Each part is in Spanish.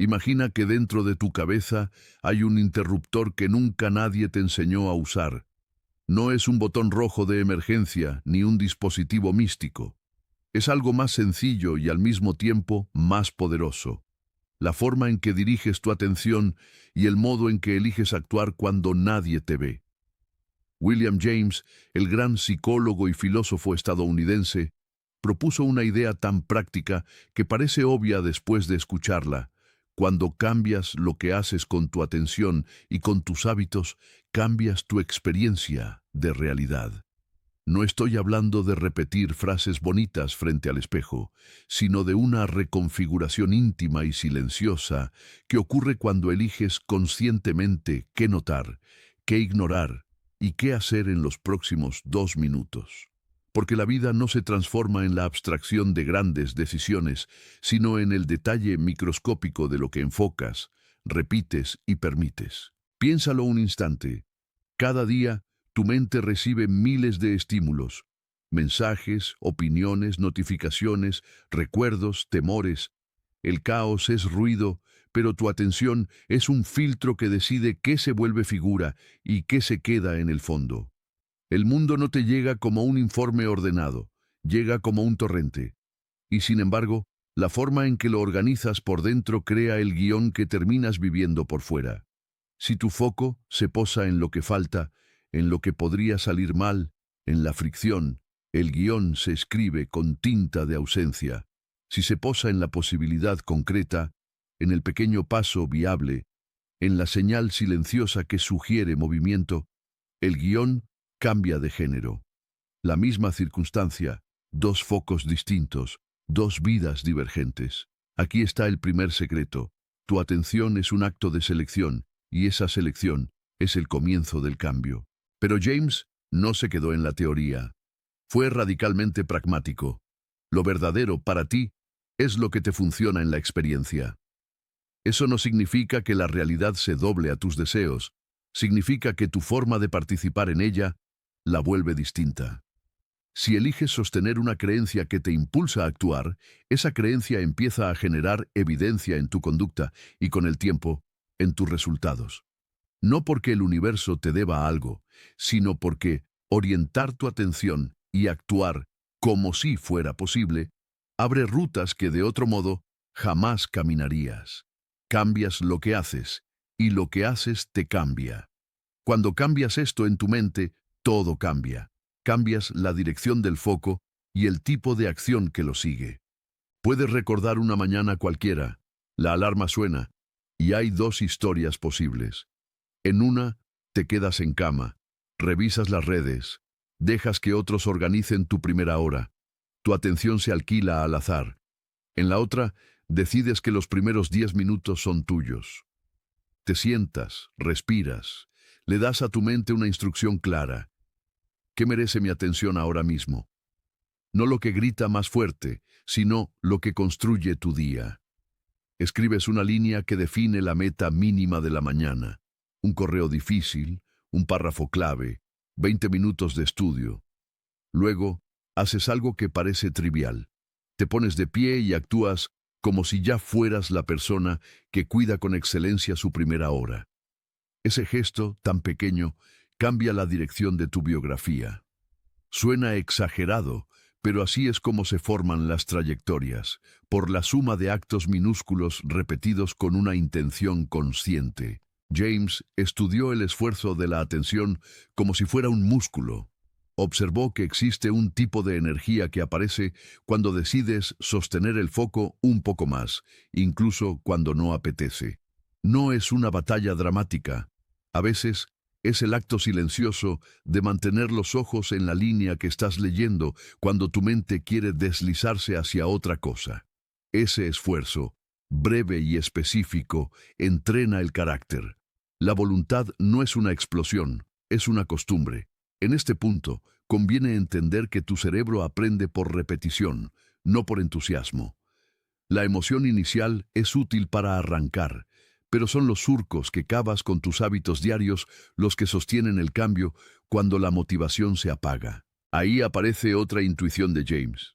Imagina que dentro de tu cabeza hay un interruptor que nunca nadie te enseñó a usar. No es un botón rojo de emergencia ni un dispositivo místico. Es algo más sencillo y al mismo tiempo más poderoso. La forma en que diriges tu atención y el modo en que eliges actuar cuando nadie te ve. William James, el gran psicólogo y filósofo estadounidense, propuso una idea tan práctica que parece obvia después de escucharla. Cuando cambias lo que haces con tu atención y con tus hábitos, cambias tu experiencia de realidad. No estoy hablando de repetir frases bonitas frente al espejo, sino de una reconfiguración íntima y silenciosa que ocurre cuando eliges conscientemente qué notar, qué ignorar y qué hacer en los próximos 2 minutos. Porque la vida no se transforma en la abstracción de grandes decisiones, sino en el detalle microscópico de lo que enfocas, repites y permites. Piénsalo un instante. Cada día, tu mente recibe miles de estímulos, mensajes, opiniones, notificaciones, recuerdos, temores. El caos es ruido, pero tu atención es un filtro que decide qué se vuelve figura y qué se queda en el fondo. El mundo no te llega como un informe ordenado, llega como un torrente. Y sin embargo, la forma en que lo organizas por dentro crea el guión que terminas viviendo por fuera. Si tu foco se posa en lo que falta, en lo que podría salir mal, en la fricción, el guión se escribe con tinta de ausencia. Si se posa en la posibilidad concreta, en el pequeño paso viable, en la señal silenciosa que sugiere movimiento, el guión cambia de género. La misma circunstancia, dos focos distintos, dos vidas divergentes. Aquí está el primer secreto. Tu atención es un acto de selección, y esa selección es el comienzo del cambio. Pero James no se quedó en la teoría. Fue radicalmente pragmático. Lo verdadero para ti es lo que te funciona en la experiencia. Eso no significa que la realidad se doble a tus deseos. Significa que tu forma de participar en ella la vuelve distinta. Si eliges sostener una creencia que te impulsa a actuar, esa creencia empieza a generar evidencia en tu conducta y con el tiempo, en tus resultados. No porque el universo te deba algo, sino porque orientar tu atención y actuar como si fuera posible, abre rutas que de otro modo jamás caminarías. Cambias lo que haces, y lo que haces te cambia. Cuando cambias esto en tu mente, todo cambia. Cambias la dirección del foco y el tipo de acción que lo sigue. Puedes recordar una mañana cualquiera, la alarma suena, y hay dos historias posibles. En una, te quedas en cama, revisas las redes, dejas que otros organicen tu primera hora, tu atención se alquila al azar. En la otra, decides que los primeros 10 minutos son tuyos. Te sientas, respiras, le das a tu mente una instrucción clara. ¿Qué merece mi atención ahora mismo? No lo que grita más fuerte, sino lo que construye tu día. Escribes una línea que define la meta mínima de la mañana. Un correo difícil, un párrafo clave, 20 minutos de estudio. Luego, haces algo que parece trivial. Te pones de pie y actúas como si ya fueras la persona que cuida con excelencia su primera hora. Ese gesto, tan pequeño, cambia la dirección de tu biografía. Suena exagerado, pero así es como se forman las trayectorias, por la suma de actos minúsculos repetidos con una intención consciente. James estudió el esfuerzo de la atención como si fuera un músculo. Observó que existe un tipo de energía que aparece cuando decides sostener el foco un poco más, incluso cuando no apetece. No es una batalla dramática. A veces es el acto silencioso de mantener los ojos en la línea que estás leyendo cuando tu mente quiere deslizarse hacia otra cosa. Ese esfuerzo, breve y específico, entrena el carácter. La voluntad no es una explosión, es una costumbre. En este punto, conviene entender que tu cerebro aprende por repetición, no por entusiasmo. La emoción inicial es útil para arrancar, pero son los surcos que cavas con tus hábitos diarios los que sostienen el cambio cuando la motivación se apaga. Ahí aparece otra intuición de James.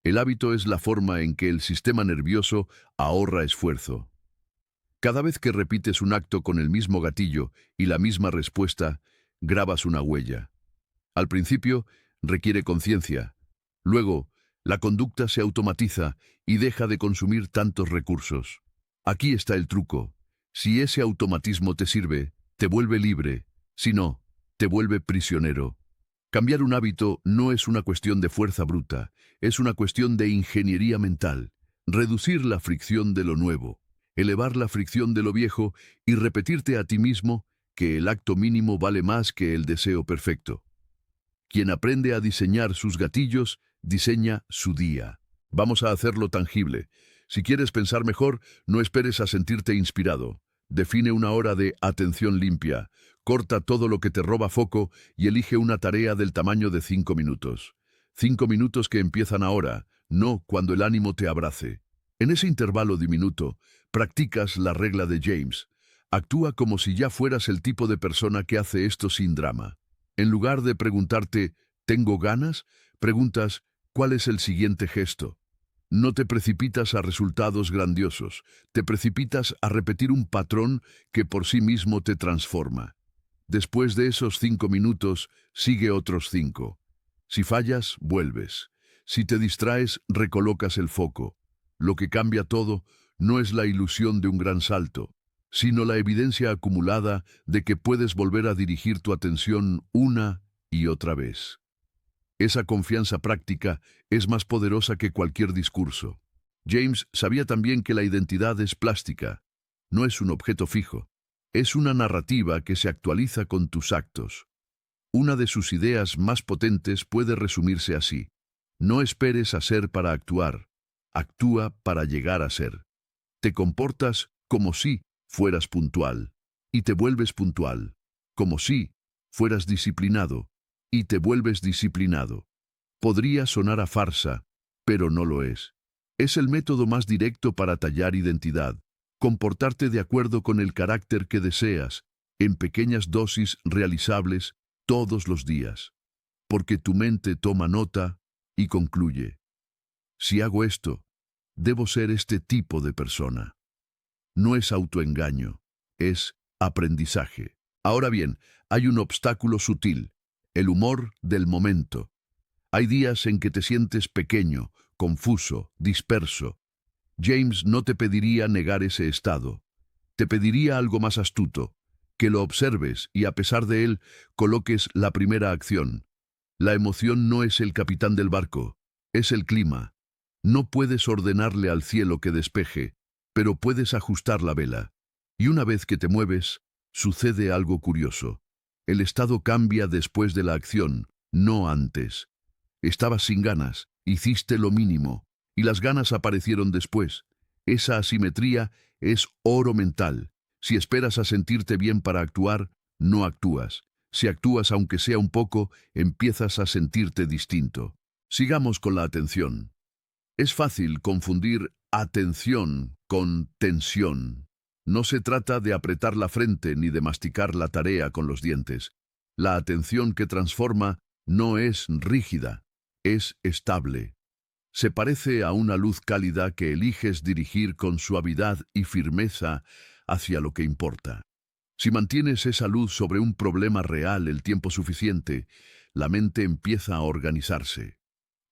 El hábito es la forma en que el sistema nervioso ahorra esfuerzo. Cada vez que repites un acto con el mismo gatillo y la misma respuesta, grabas una huella. Al principio, requiere conciencia. Luego, la conducta se automatiza y deja de consumir tantos recursos. Aquí está el truco. Si ese automatismo te sirve, te vuelve libre. Si no, te vuelve prisionero. Cambiar un hábito no es una cuestión de fuerza bruta, es una cuestión de ingeniería mental. Reducir la fricción de lo nuevo, elevar la fricción de lo viejo y repetirte a ti mismo que el acto mínimo vale más que el deseo perfecto. Quien aprende a diseñar sus gatillos, diseña su día. Vamos a hacerlo tangible. Si quieres pensar mejor, no esperes a sentirte inspirado. Define una hora de atención limpia. Corta todo lo que te roba foco y elige una tarea del tamaño de 5 minutos. 5 minutos que empiezan ahora, no cuando el ánimo te abrace. En ese intervalo diminuto, practicas la regla de James. Actúa como si ya fueras el tipo de persona que hace esto sin drama. En lugar de preguntarte, ¿tengo ganas?, preguntas, ¿cuál es el siguiente gesto? No te precipitas a resultados grandiosos, te precipitas a repetir un patrón que por sí mismo te transforma. Después de esos 5 minutos, sigue otros 5. Si fallas, vuelves. Si te distraes, recolocas el foco. Lo que cambia todo no es la ilusión de un gran salto, sino la evidencia acumulada de que puedes volver a dirigir tu atención una y otra vez. Esa confianza práctica es más poderosa que cualquier discurso. James sabía también que la identidad es plástica, no es un objeto fijo, es una narrativa que se actualiza con tus actos. Una de sus ideas más potentes puede resumirse así: no esperes a ser para actuar, actúa para llegar a ser. Te comportas como si fueras puntual, y te vuelves puntual, como si fueras disciplinado, y te vuelves disciplinado. Podría sonar a farsa, pero no lo es. Es el método más directo para tallar identidad, comportarte de acuerdo con el carácter que deseas, en pequeñas dosis realizables todos los días. Porque tu mente toma nota y concluye: si hago esto, debo ser este tipo de persona. No es autoengaño, es aprendizaje. Ahora bien, hay un obstáculo sutil: el humor del momento. Hay días en que te sientes pequeño, confuso, disperso. James no te pediría negar ese estado. Te pediría algo más astuto: que lo observes y, a pesar de él, coloques la primera acción. La emoción no es el capitán del barco, es el clima. No puedes ordenarle al cielo que despeje, pero puedes ajustar la vela. Y una vez que te mueves, sucede algo curioso. El estado cambia después de la acción, no antes. Estabas sin ganas, hiciste lo mínimo, y las ganas aparecieron después. Esa asimetría es oro mental. Si esperas a sentirte bien para actuar, no actúas. Si actúas aunque sea un poco, empiezas a sentirte distinto. Sigamos con la atención. Es fácil confundir atención con tensión. No se trata de apretar la frente ni de masticar la tarea con los dientes. La atención que transforma no es rígida, es estable. Se parece a una luz cálida que eliges dirigir con suavidad y firmeza hacia lo que importa. Si mantienes esa luz sobre un problema real el tiempo suficiente, la mente empieza a organizarse.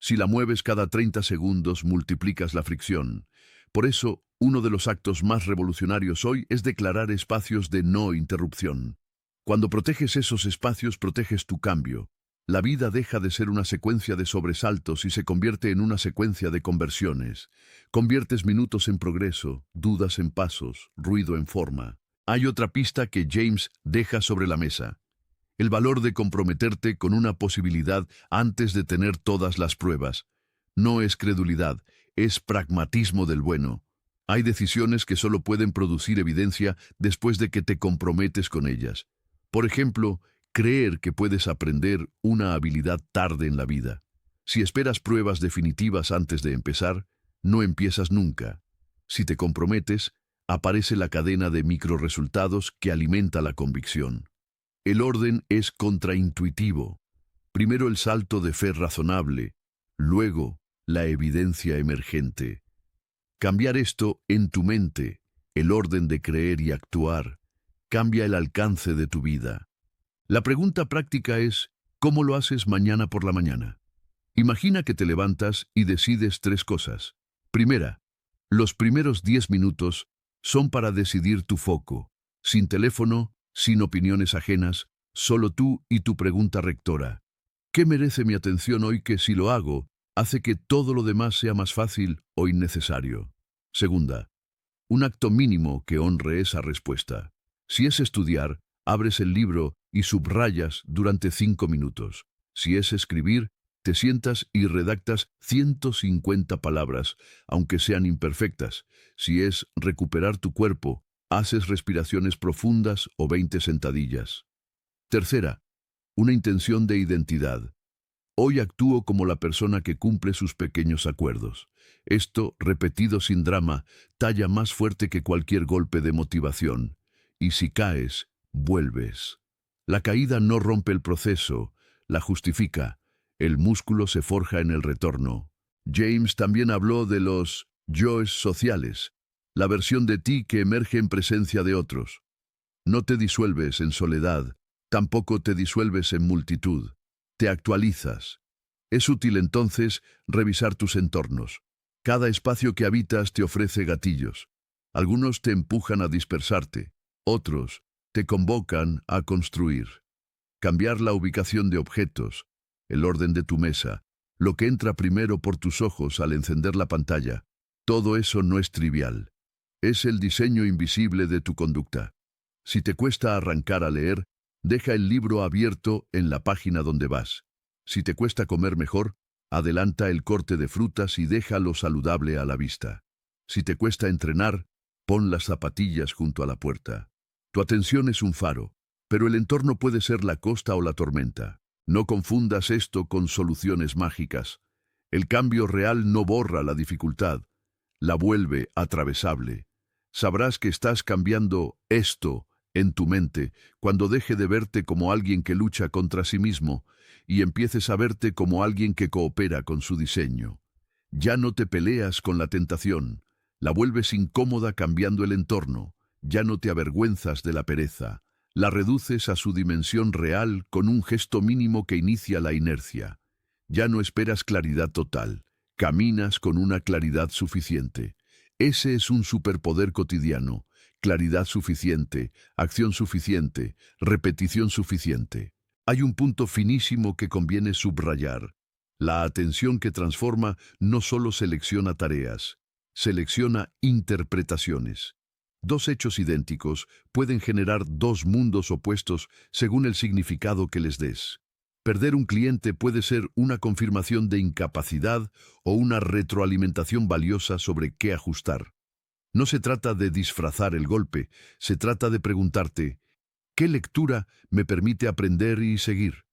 Si la mueves cada 30 segundos, multiplicas la fricción. Por eso, uno de los actos más revolucionarios hoy es declarar espacios de no interrupción. Cuando proteges esos espacios, proteges tu cambio. La vida deja de ser una secuencia de sobresaltos y se convierte en una secuencia de conversiones. Conviertes minutos en progreso, dudas en pasos, ruido en forma. Hay otra pista que James deja sobre la mesa: el valor de comprometerte con una posibilidad antes de tener todas las pruebas. No es credulidad, es pragmatismo del bueno. Hay decisiones que solo pueden producir evidencia después de que te comprometes con ellas. Por ejemplo, creer que puedes aprender una habilidad tarde en la vida. Si esperas pruebas definitivas antes de empezar, no empiezas nunca. Si te comprometes, aparece la cadena de microresultados que alimenta la convicción. El orden es contraintuitivo. Primero el salto de fe razonable, luego la evidencia emergente. Cambiar esto en tu mente, el orden de creer y actuar, cambia el alcance de tu vida. La pregunta práctica es, ¿cómo lo haces mañana por la mañana? Imagina que te levantas y decides 3 cosas. Primera, los primeros 10 minutos son para decidir tu foco, sin teléfono, sin opiniones ajenas, solo tú y tu pregunta rectora. ¿Qué merece mi atención hoy que si lo hago, hace que todo lo demás sea más fácil o innecesario? Segunda, un acto mínimo que honre esa respuesta. Si es estudiar, abres el libro y subrayas durante 5 minutos. Si es escribir, te sientas y redactas 150 palabras, aunque sean imperfectas. Si es recuperar tu cuerpo, haces respiraciones profundas o 20 sentadillas. Tercera, una intención de identidad. Hoy actúo como la persona que cumple sus pequeños acuerdos. Esto, repetido sin drama, talla más fuerte que cualquier golpe de motivación. Y si caes, vuelves. La caída no rompe el proceso, la justifica. El músculo se forja en el retorno. James también habló de los yoes sociales, la versión de ti que emerge en presencia de otros. No te disuelves en soledad, tampoco te disuelves en multitud. Te actualizas. Es útil entonces revisar tus entornos. Cada espacio que habitas te ofrece gatillos. Algunos te empujan a dispersarte, otros te convocan a construir. Cambiar la ubicación de objetos, el orden de tu mesa, lo que entra primero por tus ojos al encender la pantalla, todo eso no es trivial. Es el diseño invisible de tu conducta. Si te cuesta arrancar a leer, deja el libro abierto en la página donde vas. Si te cuesta comer mejor, adelanta el corte de frutas y déjalo saludable a la vista. Si te cuesta entrenar, pon las zapatillas junto a la puerta. Tu atención es un faro, pero el entorno puede ser la costa o la tormenta. No confundas esto con soluciones mágicas. El cambio real no borra la dificultad, la vuelve atravesable. Sabrás que estás cambiando esto en tu mente cuando deje de verte como alguien que lucha contra sí mismo y empieces a verte como alguien que coopera con su diseño. Ya no te peleas con la tentación, la vuelves incómoda cambiando el entorno, ya no te avergüenzas de la pereza, la reduces a su dimensión real con un gesto mínimo que inicia la inercia. Ya no esperas claridad total, caminas con una claridad suficiente. Ese es un superpoder cotidiano, claridad suficiente, acción suficiente, repetición suficiente. Hay un punto finísimo que conviene subrayar. La atención que transforma no solo selecciona tareas, selecciona interpretaciones. 2 hechos idénticos pueden generar 2 mundos opuestos según el significado que les des. Perder un cliente puede ser una confirmación de incapacidad o una retroalimentación valiosa sobre qué ajustar. No se trata de disfrazar el golpe, se trata de preguntarte, ¿qué lectura me permite aprender y seguir?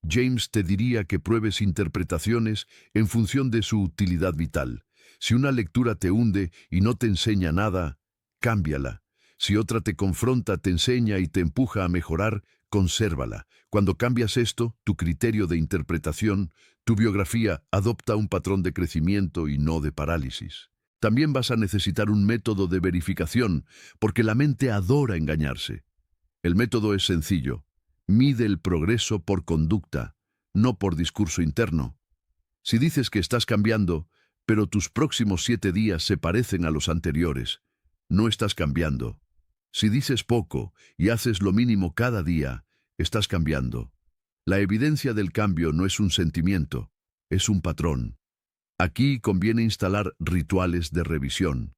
James te diría que pruebes interpretaciones en función de su utilidad vital. Si una lectura te hunde y no te enseña nada, cámbiala. Si otra te confronta, te enseña y te empuja a mejorar, consérvala. Cuando cambias esto, tu criterio de interpretación, tu biografía adopta un patrón de crecimiento y no de parálisis. También vas a necesitar un método de verificación, porque la mente adora engañarse. El método es sencillo. Mide el progreso por conducta, no por discurso interno. Si dices que estás cambiando, pero tus próximos 7 días se parecen a los anteriores, no estás cambiando. Si dices poco y haces lo mínimo cada día, estás cambiando. La evidencia del cambio no es un sentimiento, es un patrón. Aquí conviene instalar rituales de revisión.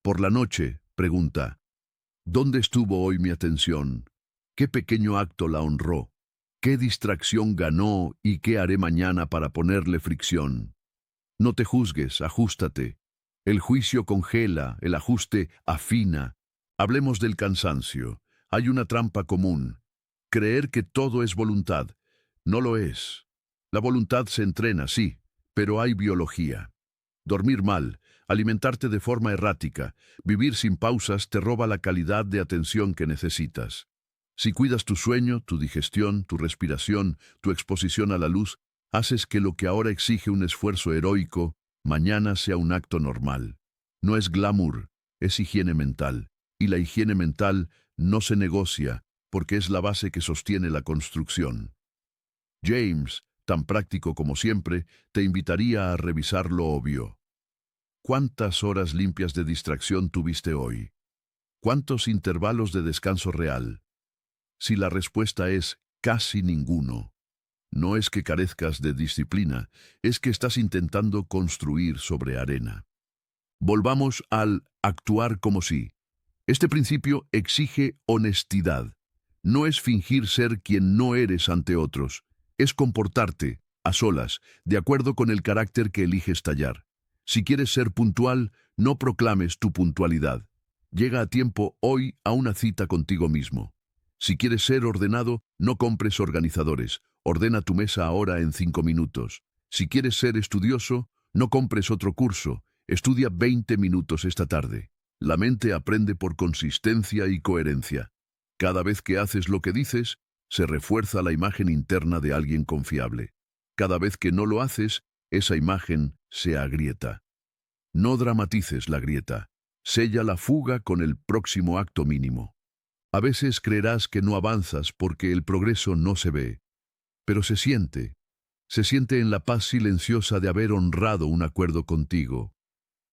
Por la noche, pregunta, ¿dónde estuvo hoy mi atención? ¿Qué pequeño acto la honró? ¿Qué distracción ganó y qué haré mañana para ponerle fricción? No te juzgues, ajústate. El juicio congela, el ajuste afina. Hablemos del cansancio. Hay una trampa común. Creer que todo es voluntad. No lo es. La voluntad se entrena, sí, pero hay biología. Dormir mal, alimentarte de forma errática, vivir sin pausas te roba la calidad de atención que necesitas. Si cuidas tu sueño, tu digestión, tu respiración, tu exposición a la luz, haces que lo que ahora exige un esfuerzo heroico, mañana sea un acto normal. No es glamour, es higiene mental, y la higiene mental no se negocia porque es la base que sostiene la construcción. James, tan práctico como siempre, te invitaría a revisar lo obvio. ¿Cuántas horas limpias de distracción tuviste hoy? ¿Cuántos intervalos de descanso real? Si la respuesta es casi ninguno, no es que carezcas de disciplina, es que estás intentando construir sobre arena. Volvamos al actuar como si. Este principio exige honestidad. No es fingir ser quien no eres ante otros, es comportarte, a solas, de acuerdo con el carácter que eliges tallar. Si quieres ser puntual, no proclames tu puntualidad. Llega a tiempo hoy a una cita contigo mismo. Si quieres ser ordenado, no compres organizadores. Ordena tu mesa ahora en 5 minutos. Si quieres ser estudioso, no compres otro curso. Estudia 20 minutos esta tarde. La mente aprende por consistencia y coherencia. Cada vez que haces lo que dices, se refuerza la imagen interna de alguien confiable. Cada vez que no lo haces, esa imagen se agrieta. No dramatices la grieta. Sella la fuga con el próximo acto mínimo. A veces creerás que no avanzas porque el progreso no se ve, pero se siente. Se siente en la paz silenciosa de haber honrado un acuerdo contigo.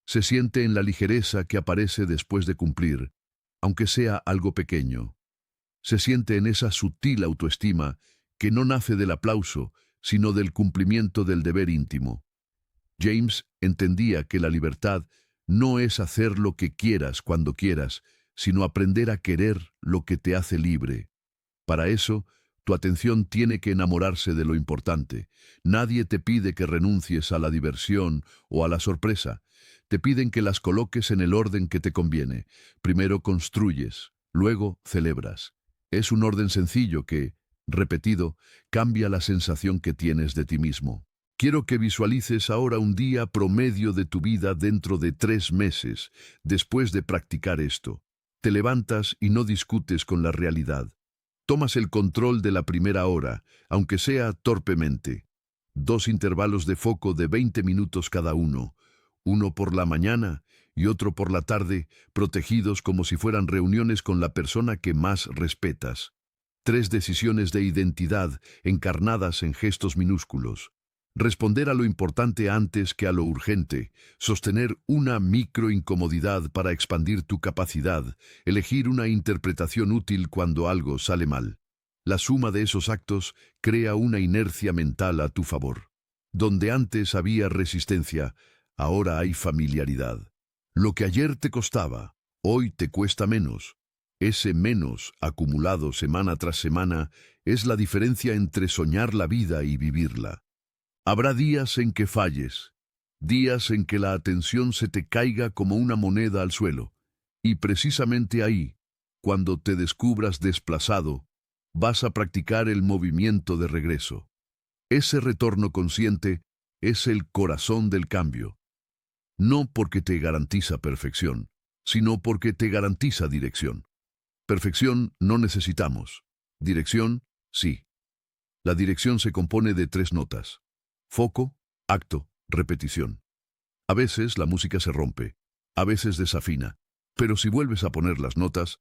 Se siente en la ligereza que aparece después de cumplir, aunque sea algo pequeño. Se siente en esa sutil autoestima que no nace del aplauso, sino del cumplimiento del deber íntimo. James entendía que la libertad no es hacer lo que quieras cuando quieras, sino aprender a querer lo que te hace libre. Para eso, tu atención tiene que enamorarse de lo importante. Nadie te pide que renuncies a la diversión o a la sorpresa. Te piden que las coloques en el orden que te conviene. Primero construyes, luego celebras. Es un orden sencillo que, repetido, cambia la sensación que tienes de ti mismo. Quiero que visualices ahora un día promedio de tu vida dentro de 3 meses, después de practicar esto. Te levantas y no discutes con la realidad. Tomas el control de la primera hora, aunque sea torpemente. 2 intervalos de foco de 20 minutos cada uno, uno por la mañana y otro por la tarde, protegidos como si fueran reuniones con la persona que más respetas. 3 decisiones de identidad encarnadas en gestos minúsculos. Responder a lo importante antes que a lo urgente, sostener una microincomodidad para expandir tu capacidad, elegir una interpretación útil cuando algo sale mal. La suma de esos actos crea una inercia mental a tu favor. Donde antes había resistencia, ahora hay familiaridad. Lo que ayer te costaba, hoy te cuesta menos. Ese menos, acumulado semana tras semana, es la diferencia entre soñar la vida y vivirla. Habrá días en que falles, días en que la atención se te caiga como una moneda al suelo, y precisamente ahí, cuando te descubras desplazado, vas a practicar el movimiento de regreso. Ese retorno consciente es el corazón del cambio, no porque te garantiza perfección, sino porque te garantiza dirección. Perfección no necesitamos, dirección sí. La dirección se compone de 3 notas. Foco, acto, repetición. A veces la música se rompe, a veces desafina, pero si vuelves a poner las notas,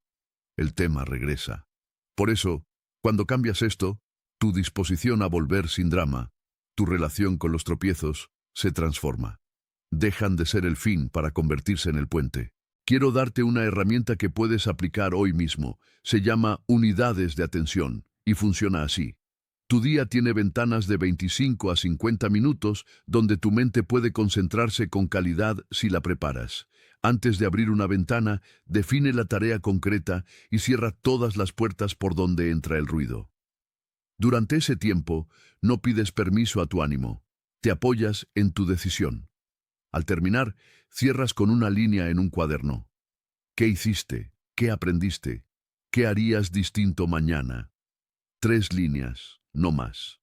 el tema regresa. Por eso, cuando cambias esto, tu disposición a volver sin drama, tu relación con los tropiezos, se transforma. Dejan de ser el fin para convertirse en el puente. Quiero darte una herramienta que puedes aplicar hoy mismo. Se llama unidades de atención y funciona así. Tu día tiene ventanas de 25 a 50 minutos donde tu mente puede concentrarse con calidad si la preparas. Antes de abrir una ventana, define la tarea concreta y cierra todas las puertas por donde entra el ruido. Durante ese tiempo, no pides permiso a tu ánimo. Te apoyas en tu decisión. Al terminar, cierras con una línea en un cuaderno. ¿Qué hiciste? ¿Qué aprendiste? ¿Qué harías distinto mañana? 3 líneas. No más.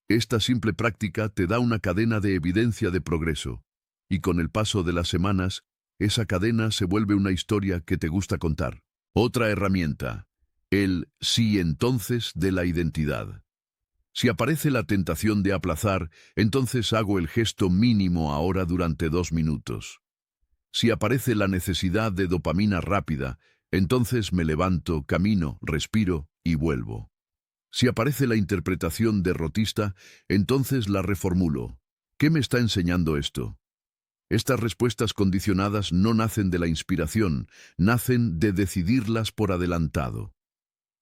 Esta simple práctica te da una cadena de evidencia de progreso, y con el paso de las semanas, esa cadena se vuelve una historia que te gusta contar. Otra herramienta, el sí entonces de la identidad. Si aparece la tentación de aplazar, entonces hago el gesto mínimo ahora durante 2 minutos. Si aparece la necesidad de dopamina rápida, entonces me levanto, camino, respiro y vuelvo. Si aparece la interpretación derrotista, entonces la reformulo. ¿Qué me está enseñando esto? Estas respuestas condicionadas no nacen de la inspiración, nacen de decidirlas por adelantado.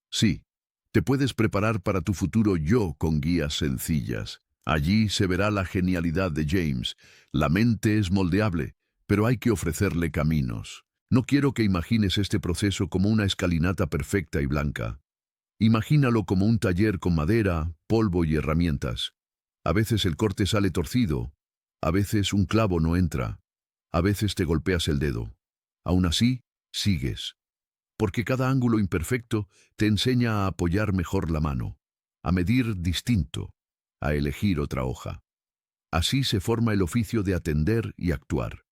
Sí, te puedes preparar para tu futuro yo con guías sencillas. Allí se verá la genialidad de James. La mente es moldeable, pero hay que ofrecerle caminos. No quiero que imagines este proceso como una escalinata perfecta y blanca. Imagínalo como un taller con madera, polvo y herramientas. A veces el corte sale torcido, a veces un clavo no entra, a veces te golpeas el dedo. Aún así, sigues. Porque cada ángulo imperfecto te enseña a apoyar mejor la mano, a medir distinto, a elegir otra hoja. Así se forma el oficio de atender y actuar.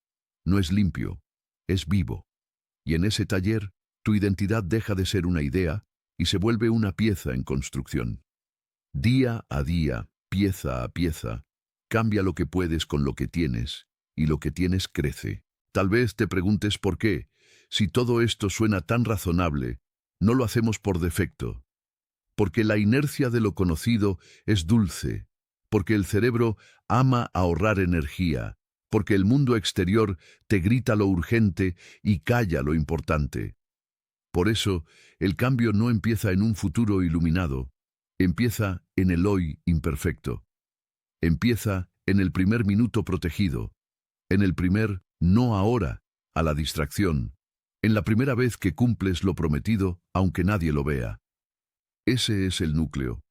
No es limpio, es vivo. Y en ese taller, tu identidad deja de ser una idea y se vuelve una pieza en construcción. Día a día, pieza a pieza, cambia lo que puedes con lo que tienes, y lo que tienes crece. Tal vez te preguntes por qué. Si todo esto suena tan razonable, no lo hacemos por defecto. Porque la inercia de lo conocido es dulce, porque el cerebro ama ahorrar energía, porque el mundo exterior te grita lo urgente y calla lo importante. Por eso, el cambio no empieza en un futuro iluminado, empieza en el hoy imperfecto. Empieza en el primer minuto protegido, en el primer no ahora a la distracción, en la primera vez que cumples lo prometido aunque nadie lo vea. Ese es el núcleo,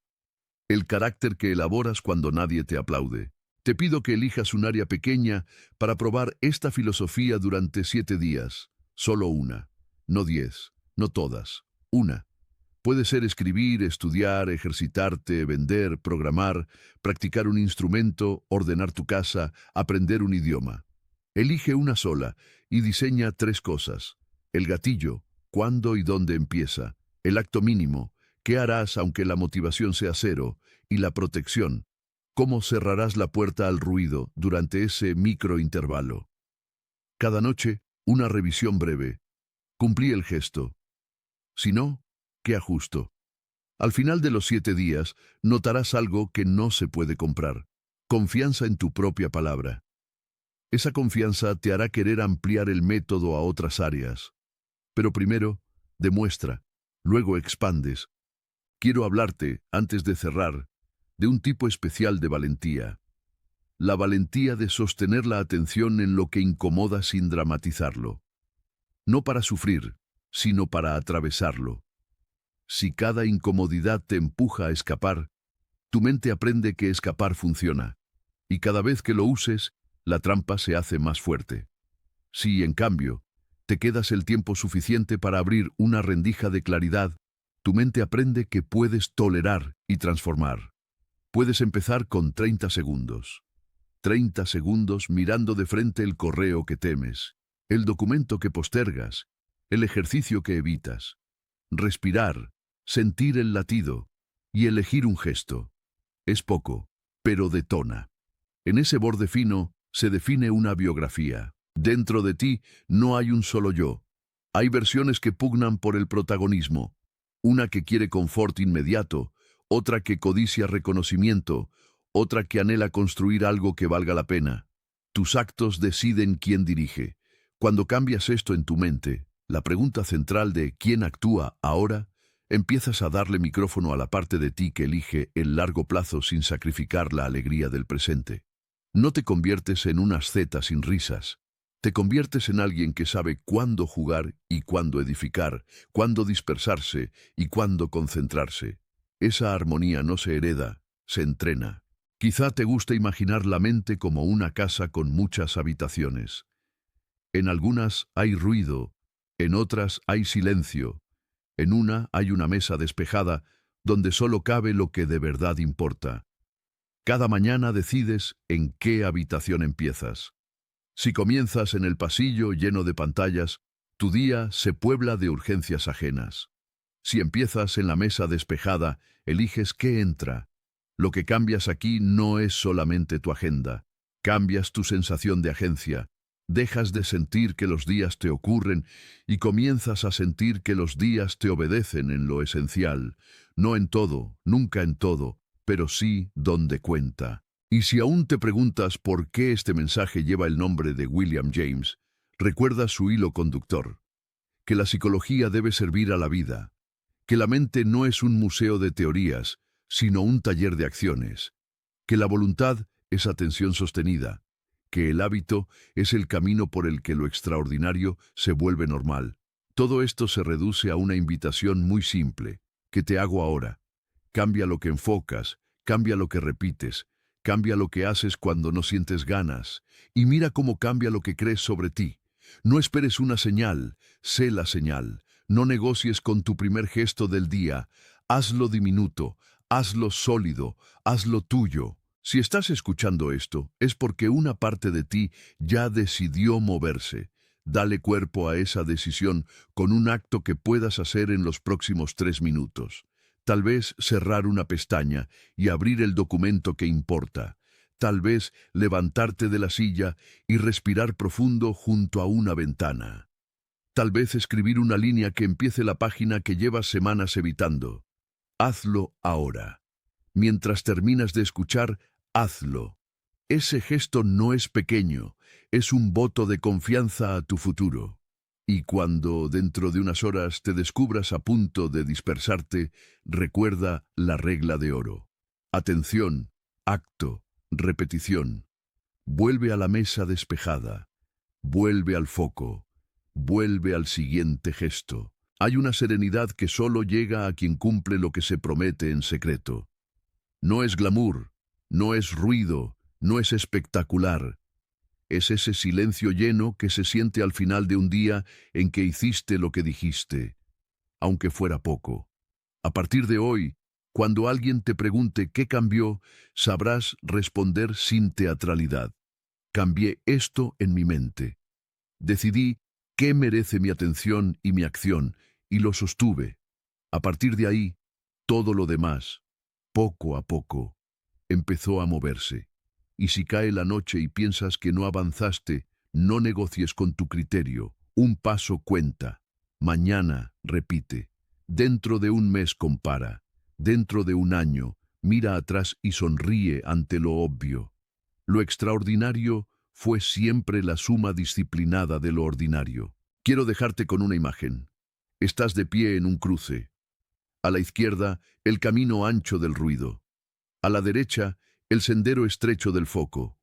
el carácter que elaboras cuando nadie te aplaude. Te pido que elijas un área pequeña para probar esta filosofía durante 7 días, solo una, no 10, no todas, una. Puede ser escribir, estudiar, ejercitarte, vender, programar, practicar un instrumento, ordenar tu casa, aprender un idioma. Elige una sola y diseña 3 cosas. El gatillo, cuándo y dónde empieza. El acto mínimo, qué harás aunque la motivación sea cero. Y la protección, cómo cerrarás la puerta al ruido durante ese microintervalo. Cada noche, una revisión breve. Cumplí el gesto. Si no, ¿qué ajusto? Al final de los 7 días, notarás algo que no se puede comprar. Confianza en tu propia palabra. Esa confianza te hará querer ampliar el método a otras áreas. Pero primero, demuestra, luego expandes. Quiero hablarte, antes de cerrar, de un tipo especial de valentía. La valentía de sostener la atención en lo que incomoda sin dramatizarlo. No para sufrir, sino para atravesarlo. Si cada incomodidad te empuja a escapar, tu mente aprende que escapar funciona, y cada vez que lo uses, la trampa se hace más fuerte. Si, en cambio, te quedas el tiempo suficiente para abrir una rendija de claridad, tu mente aprende que puedes tolerar y transformar. Puedes empezar con 30 segundos. 30 segundos mirando de frente el correo que temes, el documento que postergas, el ejercicio que evitas. Respirar, sentir el latido y elegir un gesto. Es poco, pero detona. En ese borde fino se define una biografía. Dentro de ti no hay un solo yo. Hay versiones que pugnan por el protagonismo. Una que quiere confort inmediato, otra que codicia reconocimiento, otra que anhela construir algo que valga la pena. Tus actos deciden quién dirige. Cuando cambias esto en tu mente, la pregunta central de ¿quién actúa ahora? Empiezas a darle micrófono a la parte de ti que elige el largo plazo sin sacrificar la alegría del presente. No te conviertes en un asceta sin risas. Te conviertes en alguien que sabe cuándo jugar y cuándo edificar, cuándo dispersarse y cuándo concentrarse. Esa armonía no se hereda, se entrena. Quizá te guste imaginar la mente como una casa con muchas habitaciones. En algunas hay ruido, en otras hay silencio. En una hay una mesa despejada donde solo cabe lo que de verdad importa. Cada mañana decides en qué habitación empiezas. Si comienzas en el pasillo lleno de pantallas, tu día se puebla de urgencias ajenas. Si empiezas en la mesa despejada, eliges qué entra. Lo que cambias aquí no es solamente tu agenda. Cambias tu sensación de agencia. Dejas de sentir que los días te ocurren y comienzas a sentir que los días te obedecen en lo esencial, no en todo, nunca en todo, pero sí donde cuenta. Y si aún te preguntas por qué este mensaje lleva el nombre de William James, recuerda su hilo conductor, que la psicología debe servir a la vida, que la mente no es un museo de teorías, sino un taller de acciones, que la voluntad es atención sostenida, que el hábito es el camino por el que lo extraordinario se vuelve normal. Todo esto se reduce a una invitación muy simple, que te hago ahora. Cambia lo que enfocas, cambia lo que repites, cambia lo que haces cuando no sientes ganas, y mira cómo cambia lo que crees sobre ti. No esperes una señal, sé la señal. No negocies con tu primer gesto del día. Hazlo diminuto, hazlo sólido, hazlo tuyo. Si estás escuchando esto, es porque una parte de ti ya decidió moverse. Dale cuerpo a esa decisión con un acto que puedas hacer en los próximos 3 minutos. Tal vez cerrar una pestaña y abrir el documento que importa. Tal vez levantarte de la silla y respirar profundo junto a una ventana. Tal vez escribir una línea que empiece la página que llevas semanas evitando. Hazlo ahora. Mientras terminas de escuchar, hazlo. Ese gesto no es pequeño, es un voto de confianza a tu futuro. Y cuando dentro de unas horas te descubras a punto de dispersarte, recuerda la regla de oro. Atención, acto, repetición. Vuelve a la mesa despejada. Vuelve al foco. Vuelve al siguiente gesto. Hay una serenidad que solo llega a quien cumple lo que se promete en secreto. No es glamour, no es ruido, no es espectacular. Es ese silencio lleno que se siente al final de un día en que hiciste lo que dijiste, aunque fuera poco. A partir de hoy, cuando alguien te pregunte qué cambió, sabrás responder sin teatralidad. Cambié esto en mi mente. Decidí qué merece mi atención y mi acción, y lo sostuve. A partir de ahí, todo lo demás, poco a poco, empezó a moverse. Y si cae la noche y piensas que no avanzaste, no negocies con tu criterio. Un paso cuenta. Mañana repite. Dentro de un mes compara. Dentro de un año, mira atrás y sonríe ante lo obvio. Lo extraordinario fue siempre la suma disciplinada de lo ordinario. Quiero dejarte con una imagen. Estás de pie en un cruce. A la izquierda, el camino ancho del ruido. A la derecha, el sendero estrecho del foco.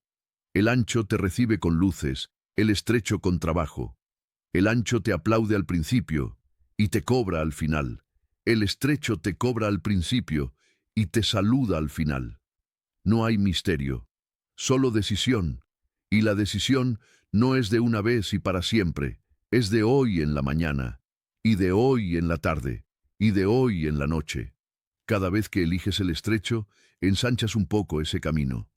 El ancho te recibe con luces, el estrecho con trabajo. El ancho te aplaude al principio y te cobra al final. El estrecho te cobra al principio y te saluda al final. No hay misterio, solo decisión. Y la decisión no es de una vez y para siempre, es de hoy en la mañana, y de hoy en la tarde, y de hoy en la noche. Cada vez que eliges el estrecho, ensanchas un poco ese camino.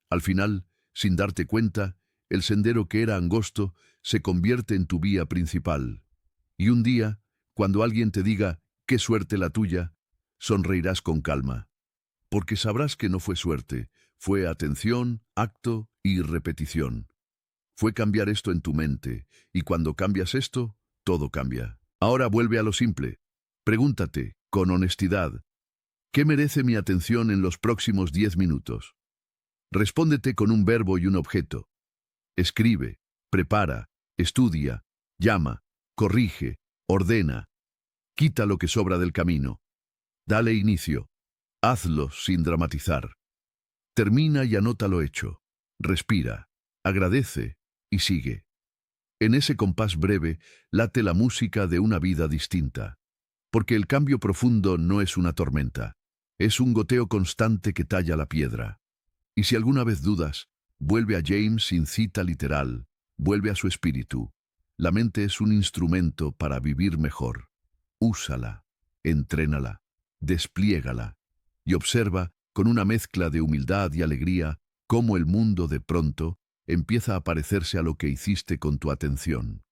Al final, sin darte cuenta, el sendero que era angosto se convierte en tu vía principal. Y un día, cuando alguien te diga, «qué suerte la tuya», sonreirás con calma. Porque sabrás que no fue suerte, fue atención, acto y repetición. Fue cambiar esto en tu mente, y cuando cambias esto, todo cambia. Ahora vuelve a lo simple. Pregúntate, con honestidad, ¿qué merece mi atención en los próximos 10 minutos? Respóndete con un verbo y un objeto. Escribe, prepara, estudia, llama, corrige, ordena. Quita lo que sobra del camino. Dale inicio. Hazlo sin dramatizar. Termina y anota lo hecho. Respira, agradece y sigue. En ese compás breve late la música de una vida distinta. Porque el cambio profundo no es una tormenta. Es un goteo constante que talla la piedra. Y si alguna vez dudas, vuelve a James sin cita literal, vuelve a su espíritu. La mente es un instrumento para vivir mejor. Úsala, entrénala, despliégala y observa, con una mezcla de humildad y alegría, cómo el mundo de pronto empieza a parecerse a lo que hiciste con tu atención.